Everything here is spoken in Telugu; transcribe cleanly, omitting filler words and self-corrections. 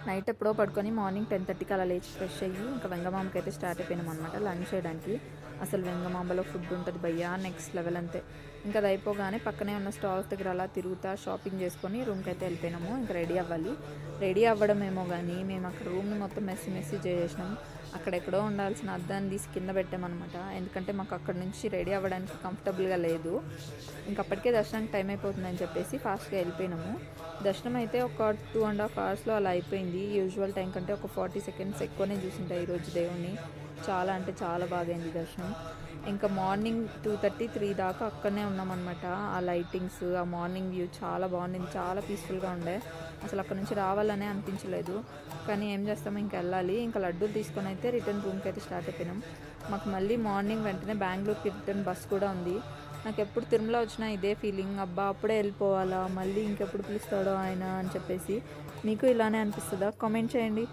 నైట్ ఎప్పుడో పడుకొని మార్నింగ్ 10:30కి అలా లేచి ఫ్రెష్ అయ్యి ఇంకా వెంగమాంబకి అయితే స్టార్ట్ అయిపోయినాం అనమాట లంచ్ చేయడానికి. అసలు వెంగమాంబలో ఫుడ్ ఉంటుంది భయ్యా నెక్స్ట్ లెవెల్ అంతే. ఇంకా అది అయిపోగానే పక్కనే ఉన్న స్టాల్స్ దగ్గర అలా తిరుగుతా షాపింగ్ చేసుకొని రూమ్కి అయితే వెళ్ళిపోయినాము. ఇంకా రెడీ అవ్వాలి. రెడీ అవ్వడమేమో కానీ మేము అక్కడ రూమ్ని మొత్తం మెస్సి చేసేసినాము. అక్కడెక్కడో ఉండాల్సిన అద్దాన్ని తీసి కింద పెట్టామన్నమాట. ఎందుకంటే మాకు అక్కడ నుంచి రెడీ అవ్వడానికి కంఫర్టబుల్గా లేదు. ఇంకప్పటికే దర్శనానికి టైం అయిపోతుందని చెప్పేసి ఫాస్ట్గా వెళ్ళిపోయినాము. దర్శనం అయితే ఒక 2.5 అవర్స్లో అలా అయిపోయింది. యూజువల్ టైం కంటే ఒక 40 సెకండ్స్ ఎక్కువనే చూసింటాయి ఈరోజు దేవుణ్ణి. చాలా అంటే చాలా బాగైంది దర్శనం. ఇంకా మార్నింగ్ 2:30, 3 దాకా అక్కడనే ఉన్నామన్నమాట. ఆ లైటింగ్స్, ఆ మార్నింగ్ వ్యూ చాలా బాగుండింది. చాలా పీస్ఫుల్గా ఉండే. అసలు అక్కడ నుంచి రావాలనే అనిపించలేదు. కానీ ఏం చేస్తామో ఇంకా వెళ్ళాలి. ఇంకా లడ్డూలు తీసుకొని అయితే రిటర్న్ రూమ్కి అయితే స్టార్ట్ అయిపోయినాం. మాకు మళ్ళీ మార్నింగ్ వెంటనే బెంగళూరుకి రిటర్న్ బస్ కూడా ఉంది. నాకు ఎప్పుడు తిరుమల వచ్చినా ఇదే ఫీలింగ్, అబ్బా అప్పుడే వెళ్ళిపోవాలా, మళ్ళీ ఇంకెప్పుడు పిలుస్తాడో ఆయన అని చెప్పేసి. మీకు ఇలానే అనిపిస్తుందా? కామెంట్ చేయండి.